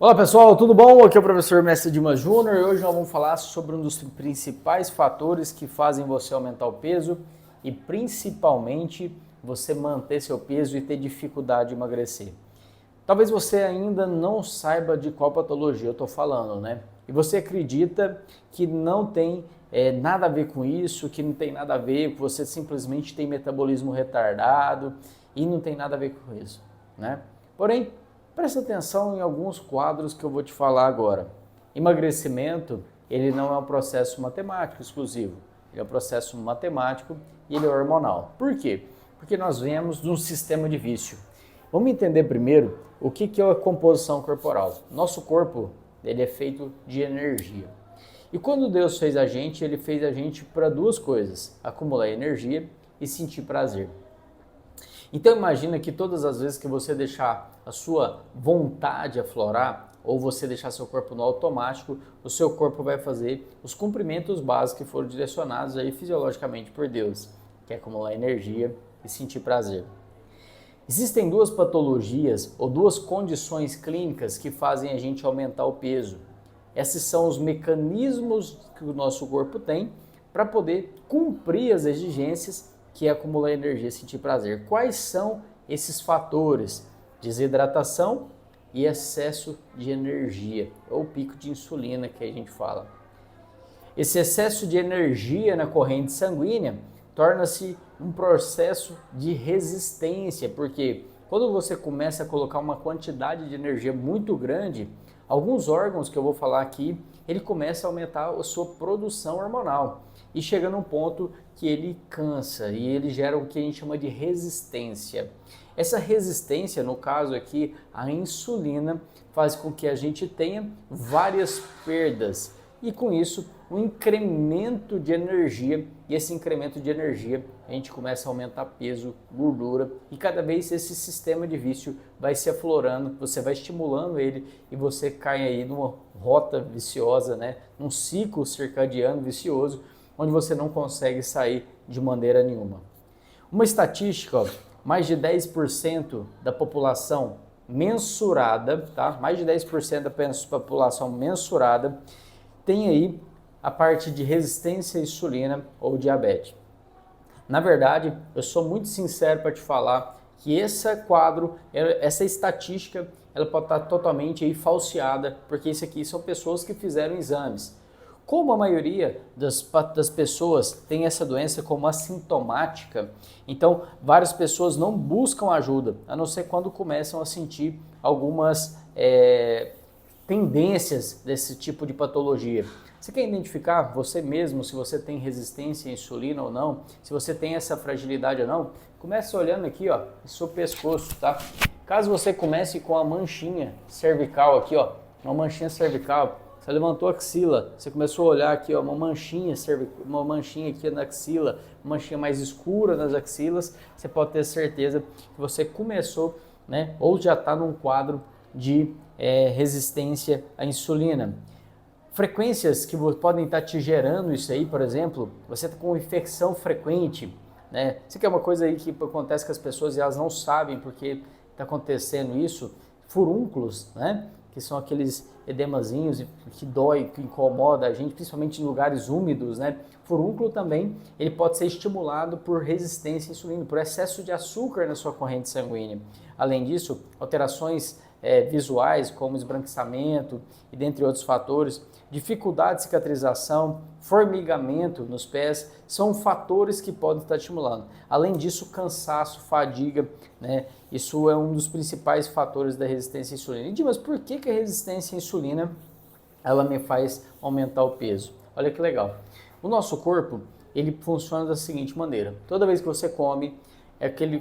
Olá pessoal, tudo bom? Aqui é o professor Mestre Dimas Júnior e hoje nós vamos falar sobre um dos principais fatores que fazem você aumentar o peso e principalmente você manter seu peso e ter dificuldade de emagrecer. Talvez você ainda não saiba de qual patologia eu estou falando, né? E você acredita que não tem nada a ver com isso, que não tem nada a ver, que você simplesmente tem metabolismo retardado e não tem nada a ver com isso, né? Porém, presta atenção em alguns quadros que eu vou te falar agora. Emagrecimento, ele não é um processo matemático exclusivo, ele é um processo matemático e ele é hormonal. Por quê? Porque nós vemos de um sistema de vício. Vamos entender primeiro o que é a composição corporal. Nosso corpo, ele é feito de energia. E quando Deus fez a gente, ele fez a gente para duas coisas: acumular energia e sentir prazer. Então imagina que todas as vezes que você deixar a sua vontade aflorar, ou você deixar seu corpo no automático, o seu corpo vai fazer os cumprimentos básicos que foram direcionados aí fisiologicamente por Deus, que é acumular energia e sentir prazer. Existem duas patologias ou duas condições clínicas que fazem a gente aumentar o peso. Esses são os mecanismos que o nosso corpo tem para poder cumprir as exigências que é acumular energia e sentir prazer. Quais são esses fatores? Desidratação e excesso de energia, ou pico de insulina que a gente fala. Esse excesso de energia na corrente sanguínea torna-se um processo de resistência, porque quando você começa a colocar uma quantidade de energia muito grande, alguns órgãos que eu vou falar aqui, ele começa a aumentar a sua produção hormonal e chega num ponto que ele cansa e ele gera o que a gente chama de resistência. Essa resistência, no caso aqui, a insulina, faz com que a gente tenha várias perdas e com isso um incremento de energia, e esse incremento de energia a gente começa a aumentar peso, gordura, e cada vez esse sistema de vício vai se aflorando, você vai estimulando ele e você cai aí numa rota viciosa, né? Num ciclo circadiano vicioso, onde você não consegue sair de maneira nenhuma. Uma estatística, ó, mais de 10% da população mensurada, tá? Mais de 10% da população mensurada tem aí a parte de resistência à insulina ou diabetes. Na verdade, eu sou muito sincero para te falar que esse quadro, essa estatística, ela pode estar totalmente aí falseada, porque isso aqui são pessoas que fizeram exames. Como a maioria das pessoas tem essa doença como assintomática, então várias pessoas não buscam ajuda, a não ser quando começam a sentir algumas tendências desse tipo de patologia. Você quer identificar você mesmo se você tem resistência à insulina ou não, se você tem essa fragilidade ou não? Comece olhando aqui, ó, no seu pescoço, tá? Caso você comece com a manchinha cervical aqui, ó, uma manchinha cervical, você levantou a axila, você começou a olhar aqui, ó, uma manchinha aqui na axila, uma manchinha mais escura nas axilas, você pode ter certeza que você começou, né, ou já está num quadro de resistência à insulina. Frequências que podem estar te gerando isso aí, por exemplo, você está com infecção frequente, né? Isso aqui é uma coisa aí que acontece com as pessoas e elas não sabem porque está acontecendo isso. Furúnculos, né? Que são aqueles edemazinhos que dói, que incomoda a gente, principalmente em lugares úmidos, né? Furúnculo também, ele pode ser estimulado por resistência à insulina, por excesso de açúcar na sua corrente sanguínea. Além disso, alterações visuais, como esbranquiçamento e dentre outros fatores, dificuldade de cicatrização, formigamento nos pés, são fatores que podem estar estimulando. Além disso, cansaço, fadiga, né? Isso é um dos principais fatores da resistência à insulina. E Dimas, por que a resistência à insulina ela me faz aumentar o peso? Olha que legal. O nosso corpo, ele funciona da seguinte maneira: toda vez que você come,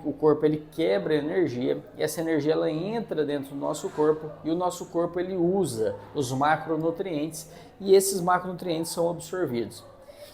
o corpo ele quebra energia e essa energia ela entra dentro do nosso corpo e o nosso corpo ele usa os macronutrientes e esses macronutrientes são absorvidos.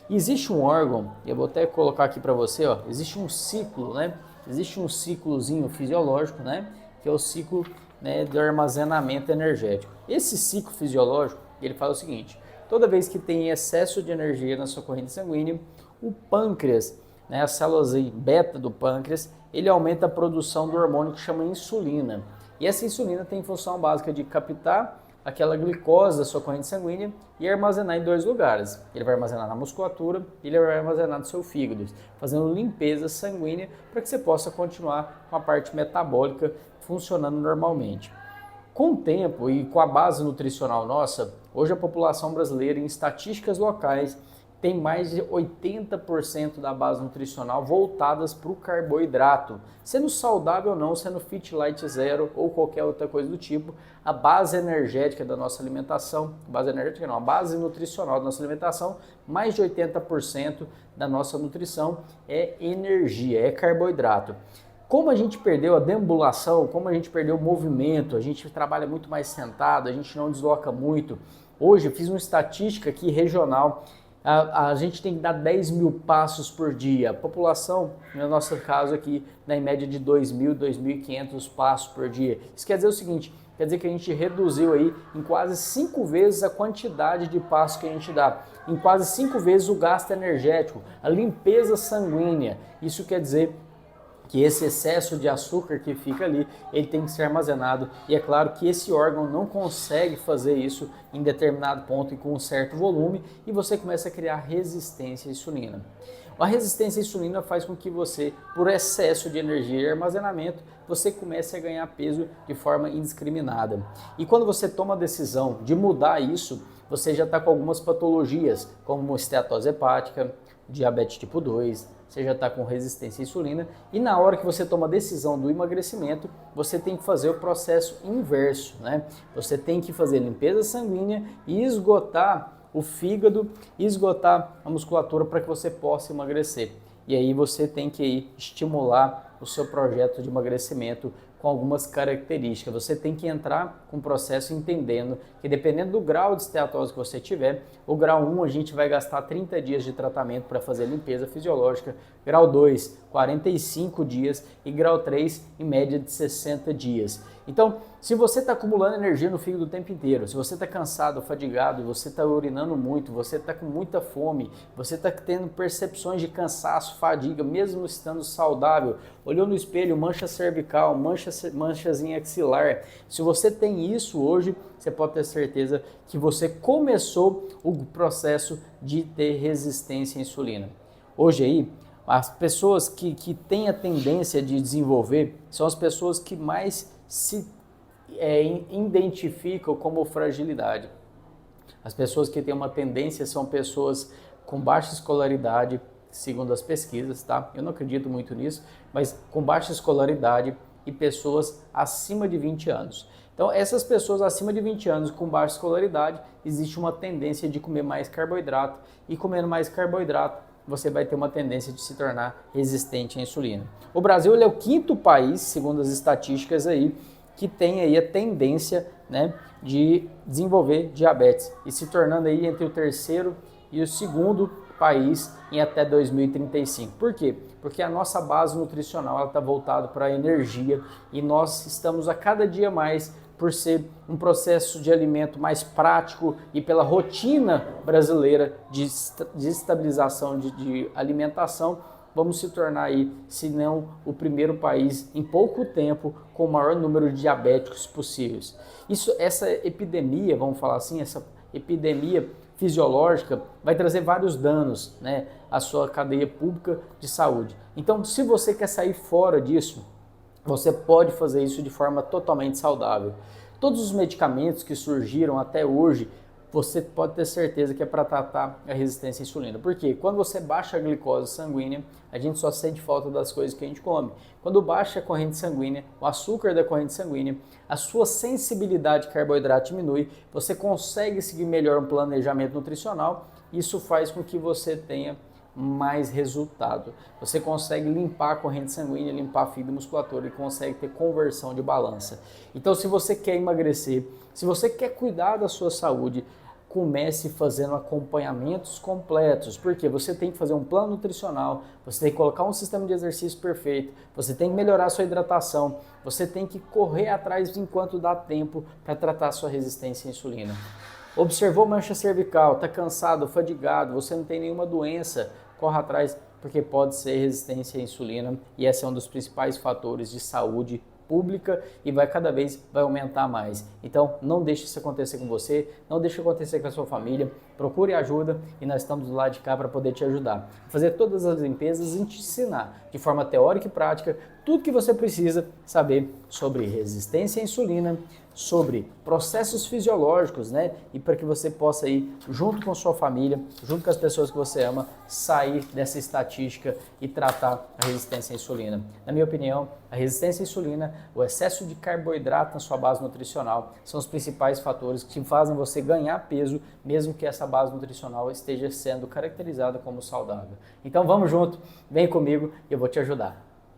E existe um órgão, eu vou até colocar aqui para você, ó, existe um ciclo, né? Existe um ciclozinho fisiológico, né? Que é o ciclo, né, do armazenamento energético. Esse ciclo fisiológico, ele fala o seguinte: toda vez que tem excesso de energia na sua corrente sanguínea, o pâncreas, né, as células beta do pâncreas, ele aumenta a produção do hormônio que chama insulina. E essa insulina tem função básica de captar aquela glicose da sua corrente sanguínea e armazenar em dois lugares. Ele vai armazenar na musculatura e ele vai armazenar no seu fígado, fazendo limpeza sanguínea para que você possa continuar com a parte metabólica funcionando normalmente. Com o tempo e com a base nutricional nossa, hoje a população brasileira, em estatísticas locais, tem mais de 80% da base nutricional voltadas para o carboidrato. Sendo saudável ou não, sendo fit, light, zero ou qualquer outra coisa do tipo, a base energética da nossa alimentação, a base nutricional da nossa alimentação, mais de 80% da nossa nutrição é energia, é carboidrato. Como a gente perdeu a deambulação, como a gente perdeu o movimento, a gente trabalha muito mais sentado, a gente não desloca muito. Hoje eu fiz uma estatística aqui regional, a gente tem que dar 10 mil passos por dia. A população, no nosso caso aqui, em média de 2.000, 2.500 passos por dia. Isso quer dizer o seguinte, quer dizer que a gente reduziu aí em quase 5 vezes a quantidade de passos que a gente dá, em quase 5 vezes o gasto energético, a limpeza sanguínea. Isso quer dizer que esse excesso de açúcar que fica ali, ele tem que ser armazenado e é claro que esse órgão não consegue fazer isso em determinado ponto e com um certo volume e você começa a criar resistência à insulina. A resistência à insulina faz com que você, por excesso de energia e armazenamento, você comece a ganhar peso de forma indiscriminada. E quando você toma a decisão de mudar isso, você já está com algumas patologias, como esteatose hepática, diabetes tipo 2, você já está com resistência à insulina e na hora que você toma a decisão do emagrecimento, você tem que fazer o processo inverso, né? Você tem que fazer limpeza sanguínea e esgotar o fígado, esgotar a musculatura para que você possa emagrecer. E aí você tem que estimular o seu projeto de emagrecimento com algumas características. Você tem que entrar com o processo entendendo que dependendo do grau de esteatose que você tiver, o grau 1 a gente vai gastar 30 dias de tratamento para fazer limpeza fisiológica, grau 2, 45 dias e grau 3, em média de 60 dias. Então, se você está acumulando energia no fígado o tempo inteiro, se você está cansado, fadigado, você está urinando muito, você está com muita fome, você está tendo percepções de cansaço, fadiga, mesmo estando saudável, olhou no espelho, mancha cervical, manchazinha axilar, se você tem isso hoje, você pode ter certeza que você começou o processo de ter resistência à insulina. Hoje aí, as pessoas que têm a tendência de desenvolver são as pessoas que mais se identificam como fragilidade. As pessoas que têm uma tendência são pessoas com baixa escolaridade, segundo as pesquisas, tá? Eu não acredito muito nisso, mas com baixa escolaridade e pessoas acima de 20 anos. Então, essas pessoas acima de 20 anos com baixa escolaridade, existe uma tendência de comer mais carboidrato e comendo mais carboidrato, você vai ter uma tendência de se tornar resistente à insulina. O Brasil ele é o 5º país, segundo as estatísticas aí, que tem aí a tendência, né, de desenvolver diabetes e se tornando aí entre o 3º e o 2º país em até 2035. Por quê? Porque a nossa base nutricional está voltada para a energia e nós estamos a cada dia mais, por ser um processo de alimento mais prático e pela rotina brasileira de estabilização de alimentação, vamos se tornar aí, se não o primeiro país em pouco tempo com o maior número de diabéticos possíveis. Essa epidemia, vamos falar assim, essa epidemia fisiológica vai trazer vários danos, né, à sua cadeia pública de saúde. Então, se você quer sair fora disso, você pode fazer isso de forma totalmente saudável. Todos os medicamentos que surgiram até hoje, você pode ter certeza que é para tratar a resistência à insulina. Por quê? Quando você baixa a glicose sanguínea, a gente só sente falta das coisas que a gente come. Quando baixa a corrente sanguínea, o açúcar da corrente sanguínea, a sua sensibilidade a carboidrato diminui, você consegue seguir melhor um planejamento nutricional, isso faz com que você tenha mais resultado. Você consegue limpar a corrente sanguínea, limpar a fibra musculatura e consegue ter conversão de balança. Então, se você quer emagrecer, se você quer cuidar da sua saúde, comece fazendo acompanhamentos completos, porque você tem que fazer um plano nutricional, você tem que colocar um sistema de exercício perfeito, você tem que melhorar a sua hidratação, você tem que correr atrás enquanto dá tempo para tratar a sua resistência à insulina. Observou mancha cervical, está cansado, fadigado, você não tem nenhuma doença, corra atrás porque pode ser resistência à insulina e esse é um dos principais fatores de saúde pública e vai cada vez aumentar mais. Então, não deixe isso acontecer com você, não deixe acontecer com a sua família, procure ajuda e nós estamos do lado de cá para poder te ajudar. Fazer todas as limpezas e te ensinar de forma teórica e prática tudo que você precisa saber sobre resistência à insulina, sobre processos fisiológicos, né? E para que você possa ir junto com sua família, junto com as pessoas que você ama, sair dessa estatística e tratar a resistência à insulina. Na minha opinião, a resistência à insulina, o excesso de carboidrato na sua base nutricional são os principais fatores que fazem você ganhar peso, mesmo que essa base nutricional esteja sendo caracterizada como saudável. Então vamos junto, vem comigo e eu vou te ajudar.